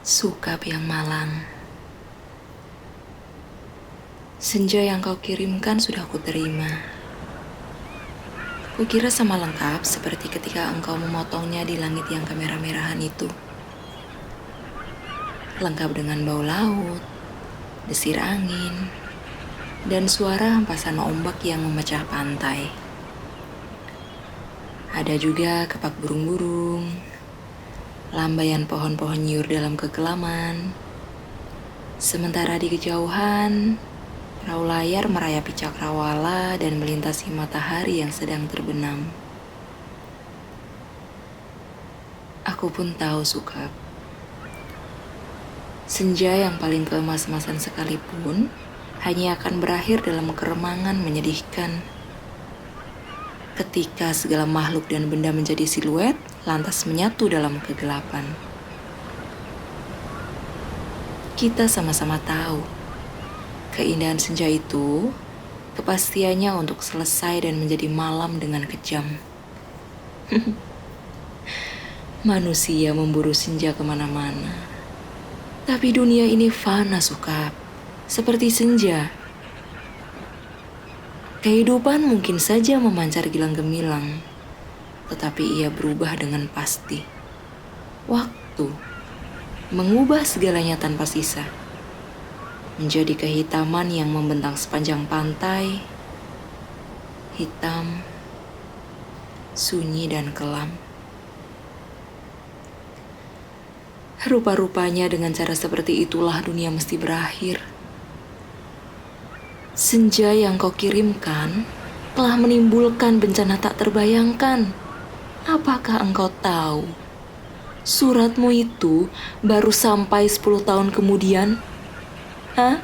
Sukap yang malang. Senja yang kau kirimkan sudah kuterima. Kukira sama lengkap seperti ketika engkau memotongnya di langit yang kemerah-merahan itu. Lengkap dengan bau laut, desir angin, dan suara hempasan ombak yang memecah pantai. Ada juga kepak burung-burung, lambaian pohon-pohon nyiur dalam kegelaman. Sementara di kejauhan, perahu layar merayapi cakrawala dan melintasi matahari yang sedang terbenam. Aku pun tahu Sukap. Senja yang paling keemas-emasan sekalipun hanya akan berakhir dalam keremangan menyedihkan. Ketika segala makhluk dan benda menjadi siluet, lantas menyatu dalam kegelapan. Kita sama-sama tahu, keindahan senja itu, kepastiannya untuk selesai dan menjadi malam dengan kejam. Manusia memburu senja kemana-mana. Tapi dunia ini fana, Sukap. Seperti senja. Kehidupan mungkin saja memancar gilang gemilang, tetapi ia berubah dengan pasti. Waktu mengubah segalanya tanpa sisa, menjadi kehitaman yang membentang sepanjang pantai, hitam, sunyi dan kelam. Rupa-rupanya dengan cara seperti itulah dunia mesti berakhir. Senja yang kau kirimkan telah menimbulkan bencana tak terbayangkan. Apakah engkau tahu? Suratmu itu baru sampai 10 tahun kemudian. Hah?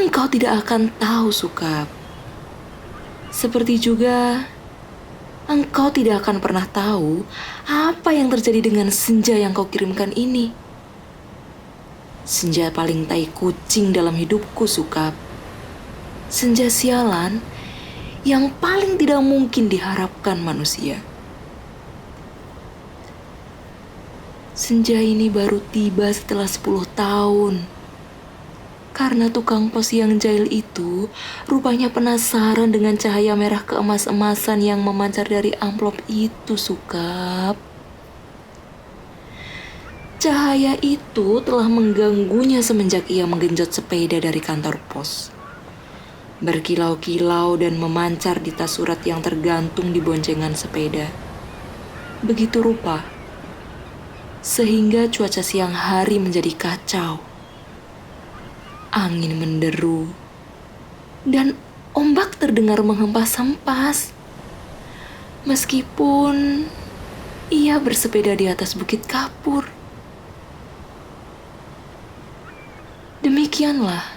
Engkau tidak akan tahu, Sukap. Seperti juga engkau tidak akan pernah tahu apa yang terjadi dengan senja yang kau kirimkan ini. Senja paling tai kucing dalam hidupku, Sukap. Senja sialan yang paling tidak mungkin diharapkan manusia. Senja ini baru tiba setelah 10 tahun. Karena tukang pos yang jahil itu rupanya penasaran dengan cahaya merah keemas-emasan yang memancar dari amplop itu, Sukap. Cahaya itu telah mengganggunya semenjak ia menggenjot sepeda dari kantor pos. Berkilau-kilau dan memancar di tas surat yang tergantung di boncengan sepeda. Begitu rupa. Sehingga cuaca siang hari menjadi kacau. Angin menderu. Dan ombak terdengar menghempas-hempas. Meskipun ia bersepeda di atas bukit kapur. Demikianlah.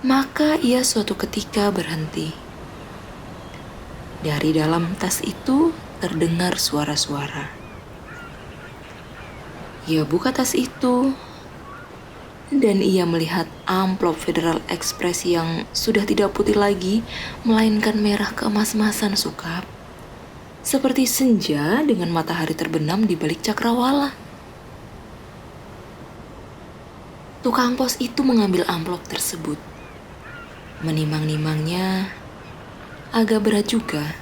Maka ia suatu ketika berhenti. Dari dalam tas itu terdengar suara-suara. Ia buka tas itu, dan ia melihat amplop Federal Express yang sudah tidak putih lagi, melainkan merah keemas-emasan, Sukap. Seperti senja dengan matahari terbenam di balik cakrawala. Tukang pos itu mengambil amplop tersebut. Menimang-nimangnya agak berat juga.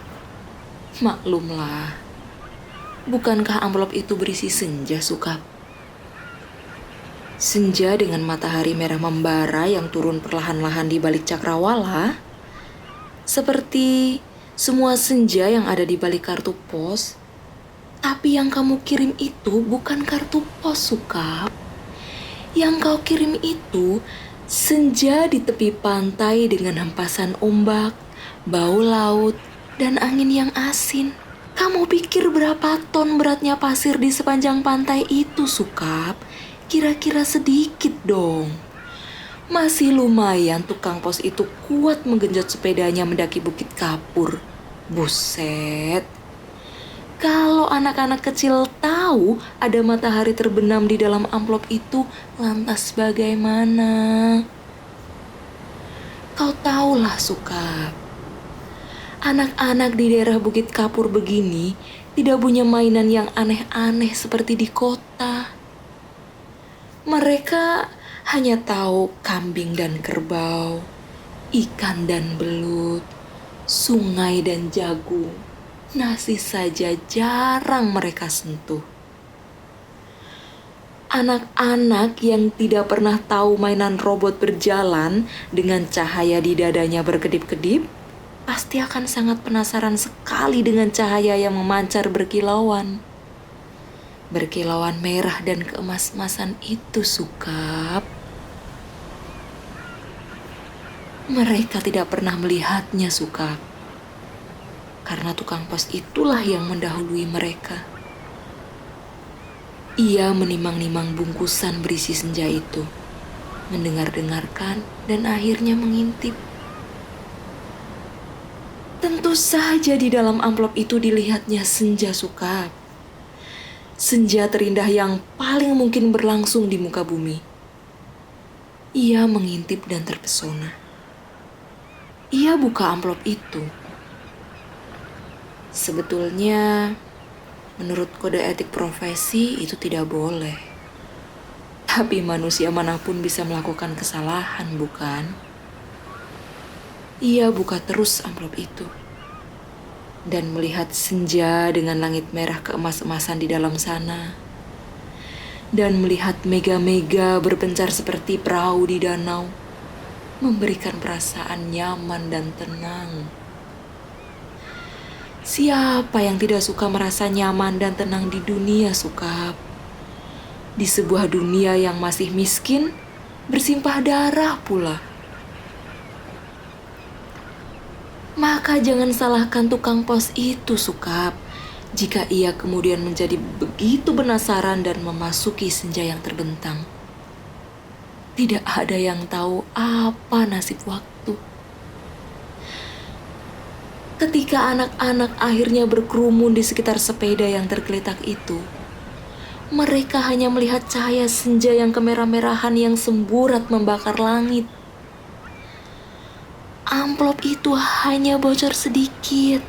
Maklumlah, bukankah amplop itu berisi senja, Sukap? Senja dengan matahari merah membara yang turun perlahan-lahan di balik cakrawala, seperti semua senja yang ada di balik kartu pos. Tapi yang kamu kirim itu bukan kartu pos, Sukap. Yang kau kirim itu senja di tepi pantai dengan hempasan ombak, bau laut, dan angin yang asin. Kamu pikir berapa ton beratnya pasir di sepanjang pantai itu, Sukap? Kira-kira sedikit dong. Masih lumayan tukang pos itu kuat menggenjot sepedanya mendaki bukit kapur. Buset. Kalau anak-anak kecil tahu ada matahari terbenam di dalam amplop itu, lantas bagaimana? Kau tahulah, Sukap. Anak-anak di daerah Bukit Kapur begini tidak punya mainan yang aneh-aneh seperti di kota. Mereka hanya tahu kambing dan kerbau, ikan dan belut, sungai dan jagung. Nasi saja jarang mereka sentuh. Anak-anak yang tidak pernah tahu mainan robot berjalan dengan cahaya di dadanya berkedip-kedip, pasti akan sangat penasaran sekali dengan cahaya yang memancar berkilauan. Berkilauan merah dan keemas-emasan itu, Sukap. Mereka tidak pernah melihatnya, Sukap. Karena tukang pos itulah yang mendahului mereka. Ia menimang-nimang bungkusan berisi senja itu, mendengar-dengarkan, dan akhirnya mengintip. Tentu saja di dalam amplop itu dilihatnya senja, Sukap. Senja terindah yang paling mungkin berlangsung di muka bumi. Ia mengintip dan terpesona. Ia buka amplop itu. Sebetulnya, menurut kode etik profesi itu tidak boleh. Tapi manusia manapun bisa melakukan kesalahan, bukan? Ia buka terus amplop itu. Dan melihat senja dengan langit merah keemas-emasan di dalam sana. Dan melihat mega-mega berpencar seperti perahu di danau. Memberikan perasaan nyaman dan tenang. Siapa yang tidak suka merasa nyaman dan tenang di dunia, Sukap? Di sebuah dunia yang masih miskin, bersimpah darah pula. Maka jangan salahkan tukang pos itu, Sukap, jika ia kemudian menjadi begitu penasaran dan memasuki senja yang terbentang. Tidak ada yang tahu apa nasib waktu. Ketika anak-anak akhirnya berkerumun di sekitar sepeda yang tergeletak itu, mereka hanya melihat cahaya senja yang kemerah-merahan yang semburat membakar langit. Amplop itu hanya bocor sedikit,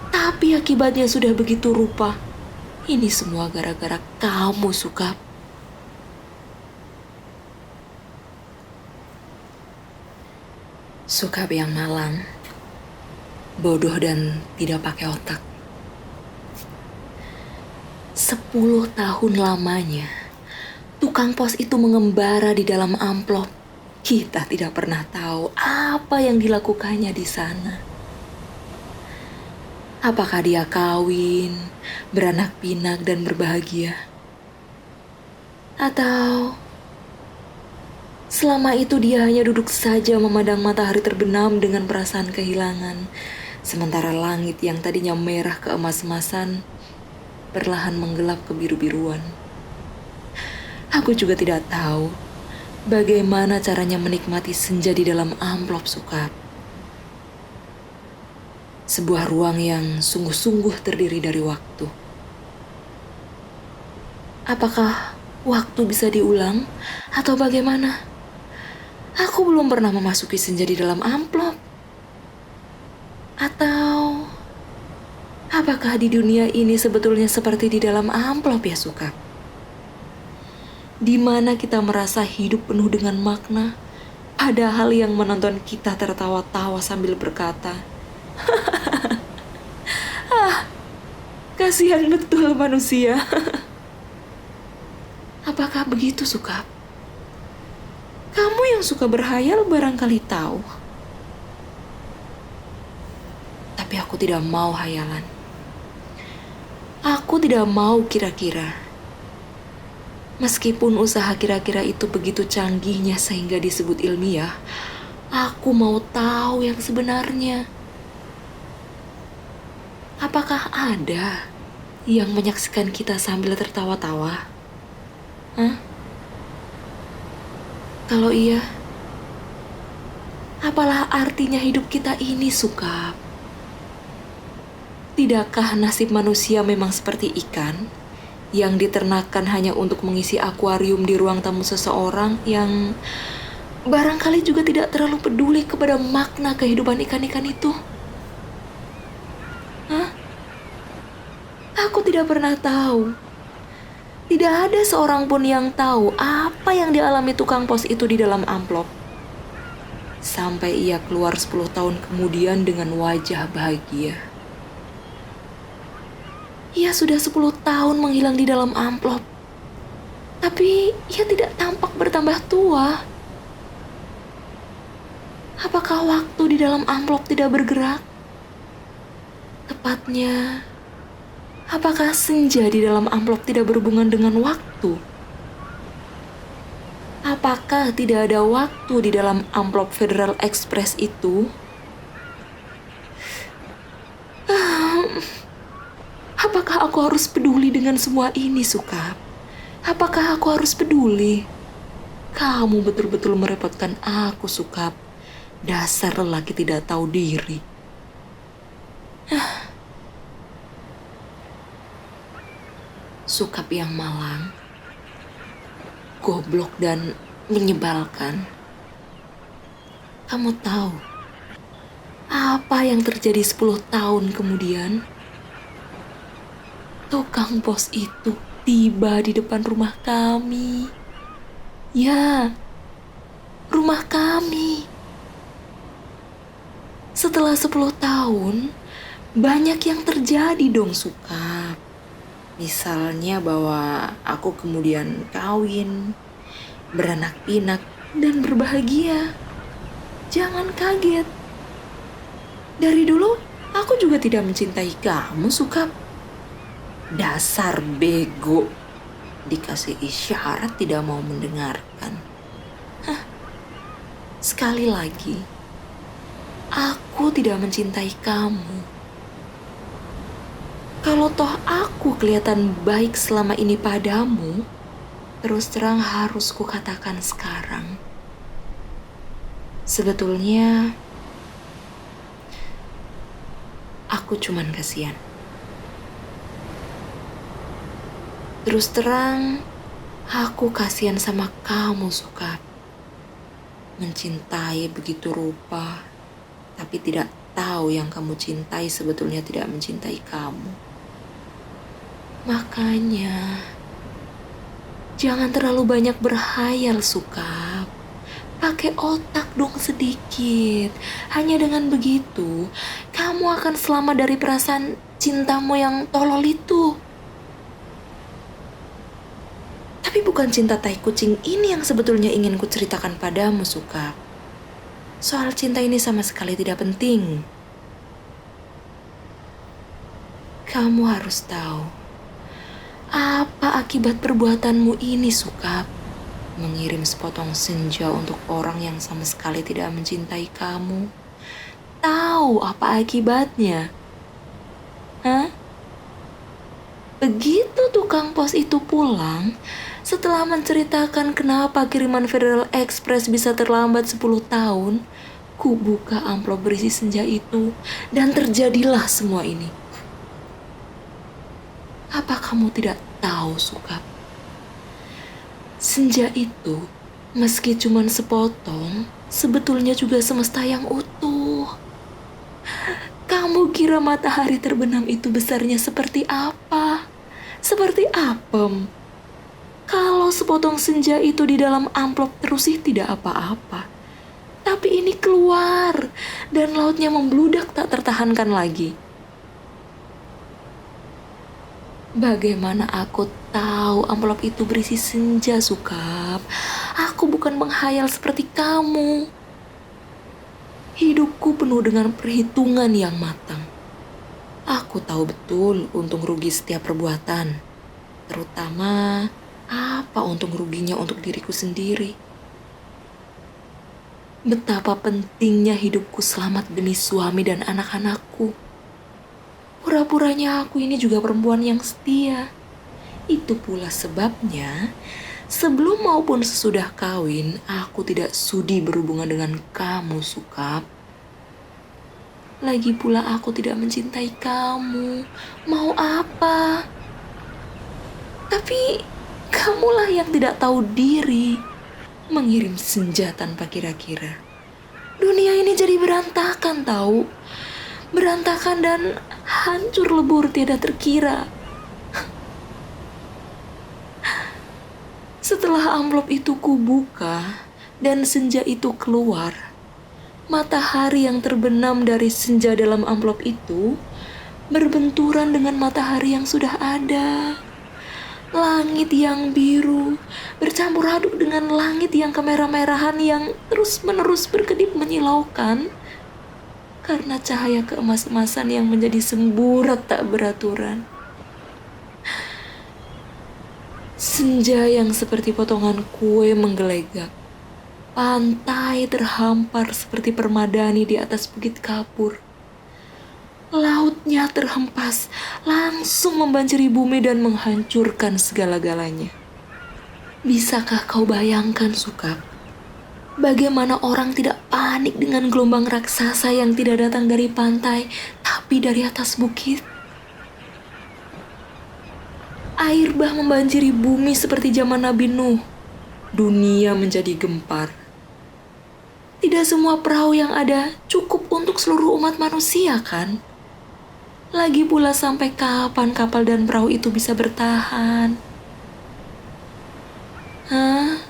tapi akibatnya sudah begitu rupa. Ini semua gara-gara kamu, Sukap. Sukap yang malang, bodoh dan tidak pakai otak. 10 tahun lamanya, tukang pos itu mengembara di dalam amplop. Kita tidak pernah tahu apa yang dilakukannya di sana. Apakah dia kawin, beranak pinak dan berbahagia? Atau selama itu dia hanya duduk saja memandang matahari terbenam dengan perasaan kehilangan, sementara langit yang tadinya merah keemas-emasan perlahan menggelap kebiru-biruan. Aku juga tidak tahu bagaimana caranya menikmati senja di dalam amplop, Sukap. Sebuah ruang yang sungguh-sungguh terdiri dari waktu. Apakah waktu bisa diulang atau bagaimana? Aku belum pernah memasuki senja di dalam amplop. Atau apakah di dunia ini sebetulnya seperti di dalam amplop, ya, Sukap? Di mana kita merasa hidup penuh dengan makna, padahal yang menonton kita tertawa-tawa sambil berkata, kasihan betul manusia. Apakah begitu, Sukap? Kamu yang suka berhayal barangkali tahu. Tapi aku tidak mau hayalan. Aku tidak mau kira-kira. Meskipun usaha kira-kira itu begitu canggihnya sehingga disebut ilmiah, aku mau tahu yang sebenarnya. Apakah ada yang menyaksikan kita sambil tertawa-tawa? Hah? Kalau iya, apalah artinya hidup kita ini, Sukap? Tidakkah nasib manusia memang seperti ikan yang diternakan hanya untuk mengisi akuarium di ruang tamu seseorang yang barangkali juga tidak terlalu peduli kepada makna kehidupan ikan-ikan itu? Hah? Aku tidak pernah tahu. Tidak ada seorang pun yang tahu apa yang dialami tukang pos itu di dalam amplop. Sampai ia keluar 10 tahun kemudian dengan wajah bahagia. Ia sudah 10 tahun menghilang di dalam amplop. Tapi ia tidak tampak bertambah tua. Apakah waktu di dalam amplop tidak bergerak? Tepatnya, apakah senja di dalam amplop tidak berhubungan dengan waktu? Apakah tidak ada waktu di dalam amplop Federal Express itu? Apakah aku harus peduli dengan semua ini, Sukap? Apakah aku harus peduli? Kamu betul-betul merepotkan aku, Sukap. Dasar lelaki tidak tahu diri. Sukap yang malang, goblok dan menyebalkan. Kamu tahu apa yang terjadi 10 tahun kemudian? Tukang pos itu tiba di depan rumah kami. Ya, rumah kami. Setelah 10 tahun, banyak yang terjadi dong, Sukap. Misalnya bahwa aku kemudian kawin, beranak pinak, dan berbahagia. Jangan kaget. Dari dulu, aku juga tidak mencintai kamu, Sukap. Dasar bego. Dikasih isyarat tidak mau mendengarkan. Sekali lagi, aku tidak mencintai kamu. Kalau toh aku kelihatan baik selama ini padamu, terus terang harus kukatakan sekarang. Sebetulnya, aku cuman kasihan. Terus terang, aku kasihan sama kamu, Sukap. Mencintai begitu rupa, tapi tidak tahu yang kamu cintai sebetulnya tidak mencintai kamu. Makanya, jangan terlalu banyak berhayal, Sukap. Pakai otak dong sedikit. Hanya dengan begitu, kamu akan selamat dari perasaan cintamu yang tolol itu. Tapi bukan cinta tai kucing ini yang sebetulnya ingin kuceritakan padamu, Sukap. Soal cinta ini sama sekali tidak penting. Kamu harus tahu, apa akibat perbuatanmu ini, Sukap? Mengirim sepotong senja untuk orang yang sama sekali tidak mencintai kamu. Tahu apa akibatnya? Hah? Begitu tukang pos itu pulang, setelah menceritakan kenapa kiriman Federal Express bisa terlambat 10 tahun, ku buka amplop berisi senja itu dan terjadilah semua ini. Apa kamu tidak tahu, Sukap? Senja itu, meski cuma sepotong, sebetulnya juga semesta yang utuh. Kamu kira matahari terbenam itu besarnya seperti apa? Seperti apem. Kalau sepotong senja itu di dalam amplop terus sih tidak apa-apa. Tapi ini keluar dan lautnya membludak tak tertahankan lagi. Bagaimana aku tahu amplop itu berisi senja, Sukap? Aku bukan menghayal seperti kamu. Hidupku penuh dengan perhitungan yang matang. Aku tahu betul untung rugi setiap perbuatan. Terutama apa untung ruginya untuk diriku sendiri. Betapa pentingnya hidupku selamat demi suami dan anak-anakku. Pura-puranya aku ini juga perempuan yang setia. Itu pula sebabnya, sebelum maupun sesudah kawin, aku tidak sudi berhubungan dengan kamu, Sukap. Lagi pula aku tidak mencintai kamu. Mau apa? Tapi kamulah yang tidak tahu diri. Mengirim senja tanpa kira-kira. Dunia ini jadi berantakan tahu. Berantakan dan hancur lebur tiada terkira. Setelah amplop itu kubuka dan senja itu keluar, matahari yang terbenam dari senja dalam amplop itu berbenturan dengan matahari yang sudah ada. Langit yang biru bercampur aduk dengan langit yang kemerah-merahan yang terus-menerus berkedip menyilaukan karena cahaya keemas-emasan yang menjadi semburat tak beraturan. Senja yang seperti potongan kue menggelegak. Pantai terhampar seperti permadani di atas bukit kapur. Lautnya terhempas, langsung membanjiri bumi dan menghancurkan segala-galanya. Bisakah kau bayangkan, Sukap? Bagaimana orang tidak panik dengan gelombang raksasa yang tidak datang dari pantai, tapi dari atas bukit? Air bah membanjiri bumi seperti zaman Nabi Nuh. Dunia menjadi gempar. Tidak semua perahu yang ada cukup untuk seluruh umat manusia, kan? Lagi pula sampai kapan kapal dan perahu itu bisa bertahan? Hah?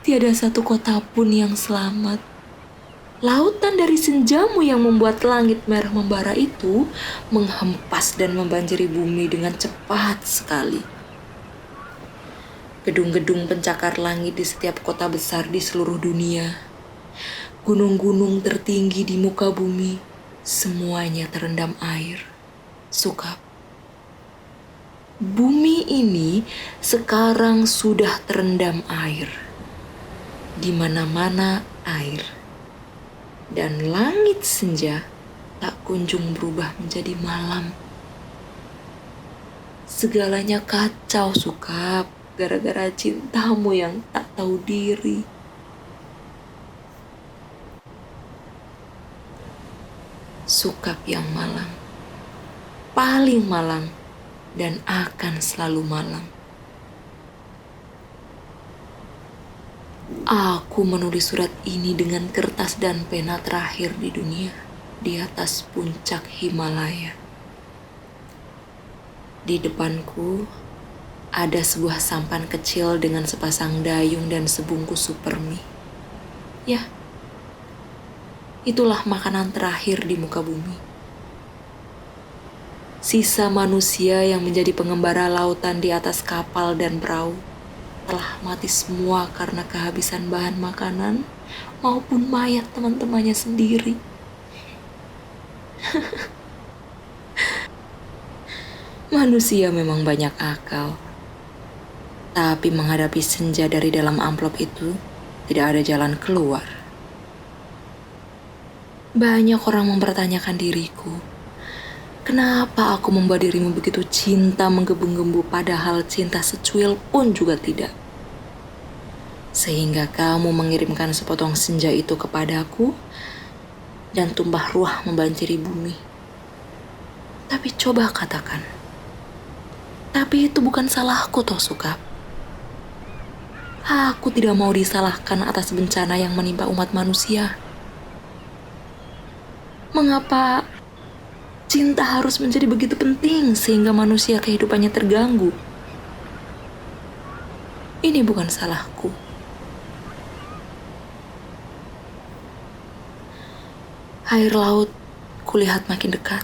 Tiada satu kota pun yang selamat. Lautan dari senjamu yang membuat langit merah membara itu menghempas dan membanjiri bumi dengan cepat sekali. Gedung-gedung pencakar langit di setiap kota besar di seluruh dunia, gunung-gunung tertinggi di muka bumi, semuanya terendam air. Sukap, bumi ini sekarang sudah terendam air. Di mana-mana air. Dan langit senja tak kunjung berubah menjadi malam. Segalanya kacau, Sukap, gara-gara cintamu yang tak tahu diri. Sukap yang malang, paling malang, dan akan selalu malang. Aku menulis surat ini dengan kertas dan pena terakhir di dunia, di atas puncak Himalaya. Di depanku ada sebuah sampan kecil dengan sepasang dayung dan sebungkus supermi. Ya, itulah makanan terakhir di muka bumi. Sisa manusia yang menjadi pengembara lautan di atas kapal dan perahu telah mati semua karena kehabisan bahan makanan maupun mayat teman-temannya sendiri. Manusia memang banyak akal, tapi menghadapi senja dari dalam amplop itu tidak ada jalan keluar. Banyak orang mempertanyakan diriku, kenapa aku membuat dirimu begitu cinta menggebu-gebu padahal cinta secuil pun juga tidak. Sehingga kamu mengirimkan sepotong senja itu kepadaku dan tumpah ruah membanjiri bumi. Tapi coba katakan, tapi itu bukan salahku toh, Sukap. Aku tidak mau disalahkan atas bencana yang menimpa umat manusia. Mengapa cinta harus menjadi begitu penting sehingga manusia kehidupannya terganggu? Ini bukan salahku. Air laut kulihat makin dekat.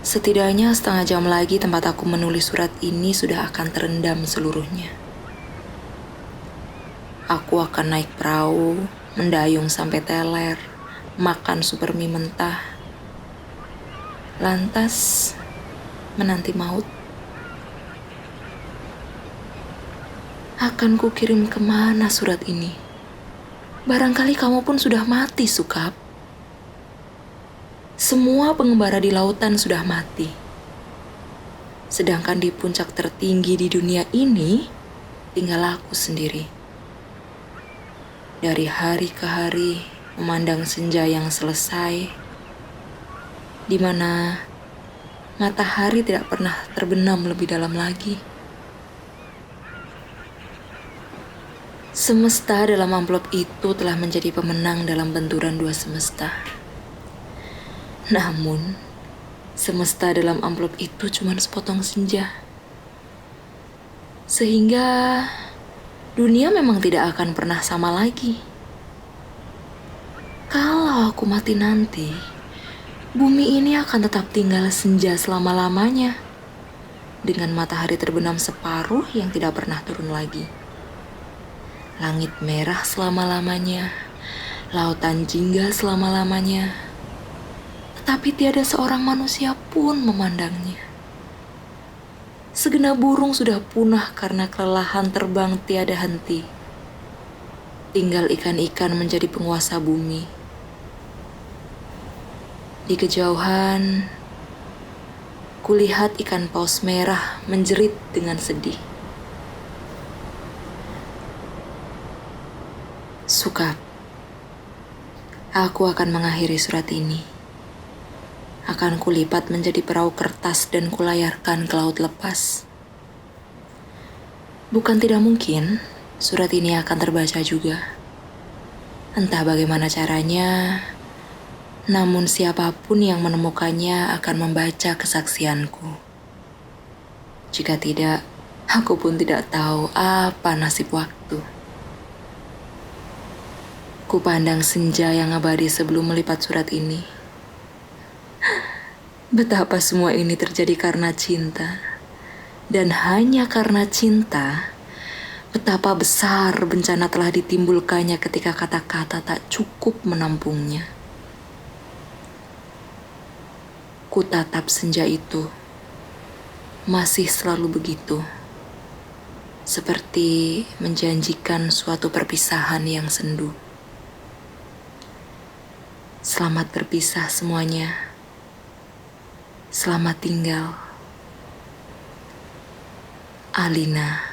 Setidaknya setengah jam lagi tempat aku menulis surat ini sudah akan terendam seluruhnya. Aku akan naik perahu, mendayung sampai teler, makan supermi mentah, lantas menanti maut. Akan kukirim kemana surat ini? Barangkali kamu pun sudah mati, Sukap. Semua pengembara di lautan sudah mati. Sedangkan di puncak tertinggi di dunia ini, tinggal aku sendiri. Dari hari ke hari, memandang senja yang selesai, di mana matahari tidak pernah terbenam lebih dalam lagi. Semesta dalam amplop itu telah menjadi pemenang dalam benturan dua semesta. Namun, Semesta dalam amplop itu cuma sepotong senja. Sehingga dunia memang tidak akan pernah sama lagi. Kalau aku mati nanti, bumi ini akan tetap tinggal senja selama-lamanya. Dengan matahari terbenam separuh yang tidak pernah turun lagi. Langit merah selama-lamanya, lautan jingga selama-lamanya. Tetapi tiada seorang manusia pun memandangnya. Segenap burung sudah punah karena kelelahan terbang tiada henti. Tinggal ikan-ikan menjadi penguasa bumi. Di kejauhan, kulihat ikan paus merah menjerit dengan sedih. Sukap, aku akan mengakhiri surat ini. Akan kulipat menjadi perahu kertas dan kulayarkan ke laut lepas. Bukan tidak mungkin surat ini akan terbaca juga. Entah bagaimana caranya, namun siapapun yang menemukannya akan membaca kesaksianku. Jika tidak, aku pun tidak tahu apa nasib waktu. Kupandang senja yang abadi sebelum melipat surat ini. Betapa semua ini terjadi karena cinta. Dan hanya karena cinta, betapa besar bencana telah ditimbulkannya ketika kata-kata tak cukup menampungnya. Kutatap senja itu, masih selalu begitu. Seperti menjanjikan suatu perpisahan yang sendu. Selamat berpisah semuanya. Selamat tinggal. Alina.